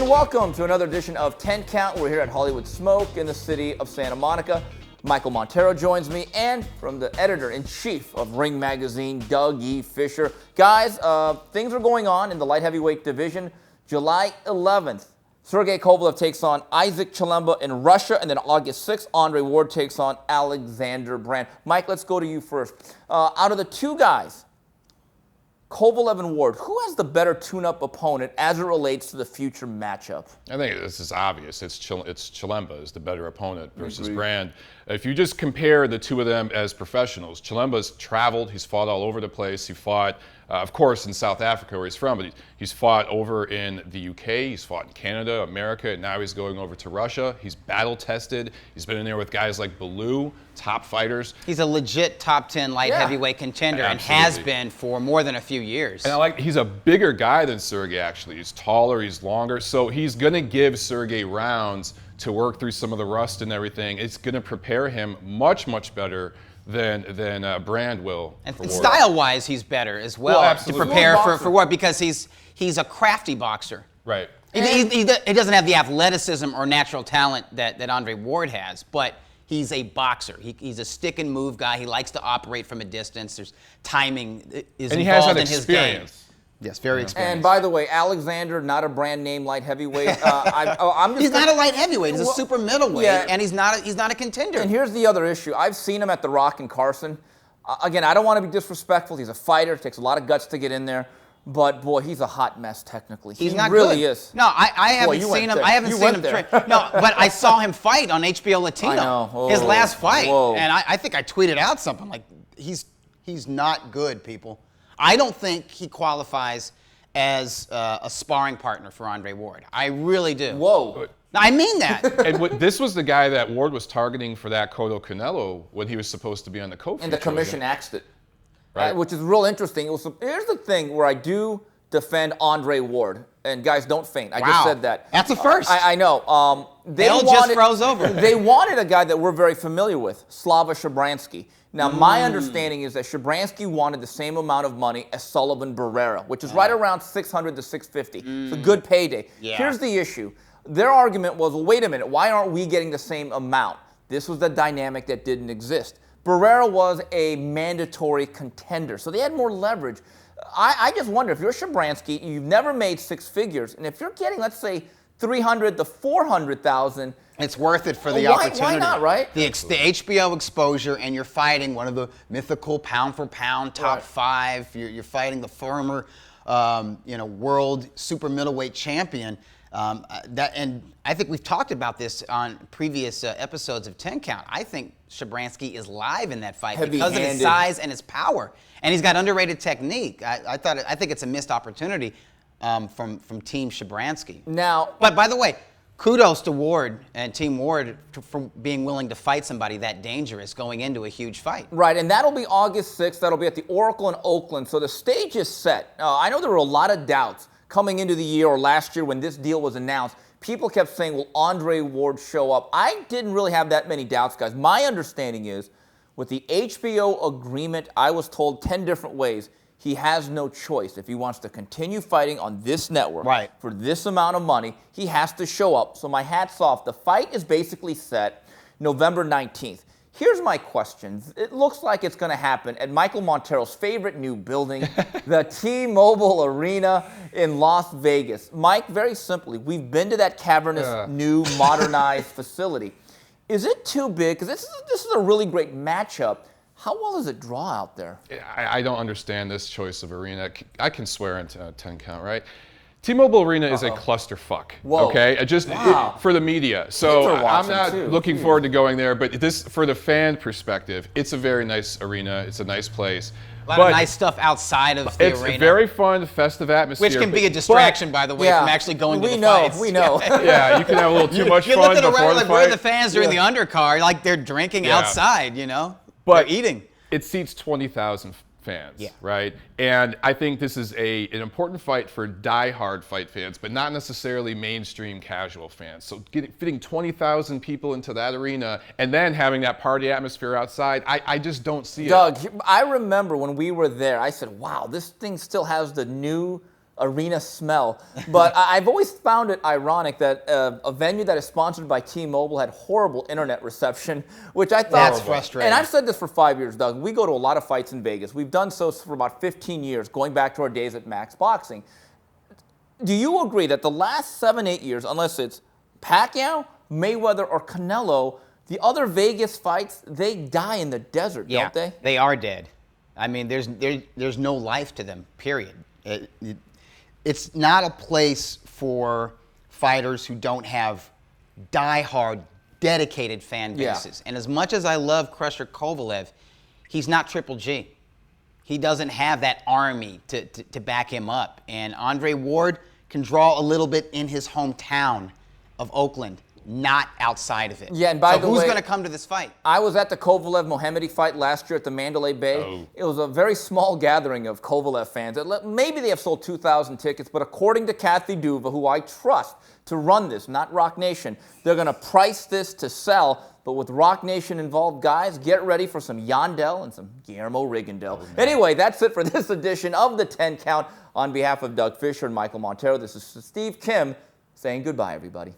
And welcome to another edition of 10 Count. We're here at Hollywood Smoke in the city of Santa Monica. Michael Montero joins me, and from the editor-in-chief of Ring Magazine, Doug E. Fischer. Guys, things are going on in the light heavyweight division. July 11th, Sergey Kovalev takes on Ekaterinburg in Russia, and then August 6th, Andre Ward takes on Alexander Brand. Mike, let's go to you first. Out of the two guys, Kovalev and Ward, who has the better tune-up opponent as it relates to the future matchup? I think this is obvious. It's Chilemba is the better opponent versus Brand. If you just compare the two of them as professionals, Chilemba's traveled. He's fought all over the place. He fought, of course, in South Africa where he's from, but he's fought over in the UK. He's fought in Canada, America, and now he's going over to Russia. He's battle-tested. He's been in there with guys like Bellew, top fighters. He's a legit top 10 light heavyweight contender and has been for more than a few years. And he's a bigger guy than Sergey, actually. He's taller, he's longer, so he's going to give Sergey rounds to work through some of the rust and everything. It's going to prepare him much, much better than Brand will. And style-wise, he's better as well, to prepare for what, because he's a crafty boxer. Right. He doesn't have the athleticism or natural talent that Andre Ward has, but he's a boxer. He's a stick and move guy. He likes to operate from a distance. There's timing is involved in his game. Yes, very experienced. And by the way, Alexander, not a brand name light heavyweight. He's not a light heavyweight. He's a super middleweight, and he's not a contender. And here's the other issue. I've seen him at The Rock and Carson. Again, I don't want to be disrespectful. He's a fighter. It takes a lot of guts to get in there. But boy, he's a hot mess technically. He's not really good. is. No, I haven't seen him. I haven't seen him train. No, but I saw him fight on HBO Latino. I know. His last fight, Whoa. and I think I tweeted out something like, "He's not good, people." I don't think he qualifies as a sparring partner for Andre Ward. I really do. Whoa. No, I mean that. And this was the guy that Ward was targeting for that Cotto Canelo when he was supposed to be on the co-feature. And the commission axed it. Right. Which is real interesting. Here's the thing where I do defend Andre Ward. And guys, don't faint. I just said that. That's a first. I know. They just froze over. They wanted a guy that we're very familiar with, Slava Shabransky. Now, my understanding is that Shabransky wanted the same amount of money as Sullivan Barrera, which is right around $600 to $650. It's a good payday. Yeah. Here's the issue. Their argument was, well, wait a minute, why aren't we getting the same amount? This was the dynamic that didn't exist. Barrera was a mandatory contender, so they had more leverage. I just wonder, if you're Shabransky, you've never made six figures, and if you're getting, let's say, $300,000 to $400,000, it's worth it for the opportunity. Why not, right? The HBO exposure, and you're fighting one of the mythical pound-for-pound top five. You're fighting the former, world super middleweight champion. And I think we've talked about this on previous episodes of 10 Count. I think Shabransky is live in that fight because of his size and his power, and he's got underrated technique. I think it's a missed opportunity from Team Shabransky. Now, but by the way, kudos to Ward and Team Ward for being willing to fight somebody that dangerous going into a huge fight. Right, and that'll be August 6th. That'll be at the Oracle in Oakland. So the stage is set. I know there were a lot of doubts coming into the year or last year when this deal was announced. People kept saying, will Andre Ward show up? I didn't really have that many doubts, guys. My understanding is, with the HBO agreement, I was told 10 different ways, he has no choice. If he wants to continue fighting on this network for this amount of money, he has to show up. So my hat's off. The fight is basically set November 19th. Here's my question. It looks like it's going to happen at Michael Montero's favorite new building, the T-Mobile Arena in Las Vegas. Mike, very simply, we've been to that cavernous, new, modernized facility. Is it too big? Because this is a really great matchup. How well does it draw out there? I don't understand this choice of arena. I can swear into 10 Count, right? T-Mobile Arena is a clusterfuck, okay? Just for the media. So I'm not looking forward to going there, but for the fan perspective, it's a very nice arena. It's a nice place. A lot of nice stuff outside of the arena. It's a very fun, festive atmosphere. Which can be a distraction, by the way, from actually going to the fights. We know. Yeah, you can have a little too much fun before the fight. You look at where the fans during the undercard, like they're drinking outside, But they're eating. It seats 20,000 fans, right? And I think this is an important fight for die-hard fight fans, but not necessarily mainstream casual fans. So fitting 20,000 people into that arena and then having that party atmosphere outside, I just don't see it. Doug, I remember when we were there, I said, wow, this thing still has the new arena smell. But I've always found it ironic that a venue that is sponsored by T-Mobile had horrible internet reception, which I thought... That's frustrating. And I've said this for 5 years, Doug. We go to a lot of fights in Vegas. We've done so for about 15 years, going back to our days at Max Boxing. Do you agree that the last 7-8 years, unless it's Pacquiao, Mayweather, or Canelo, the other Vegas fights, they die in the desert, don't they? They are dead. I mean, there's no life to them, period. It's not a place for fighters who don't have diehard, dedicated fan bases. And as much as I love Crusher Kovalev, he's not Triple G. He doesn't have that army to back him up. And Andre Ward can draw a little bit in his hometown of Oakland, not outside of it. Yeah, and by the way, who's going to come to this fight? I was at the Kovalev-Mohammadi fight last year at the Mandalay Bay. Oh. It was a very small gathering of Kovalev fans. Maybe they have sold 2,000 tickets, but according to Kathy Duva, who I trust to run this, not Rock Nation, they're going to price this to sell. But with Rock Nation involved, guys, get ready for some Yandel and some Guillermo Rigondeaux. Anyway, that's it for this edition of the 10 Count. On behalf of Doug Fischer and Michael Montero, this is Steve Kim saying goodbye, everybody.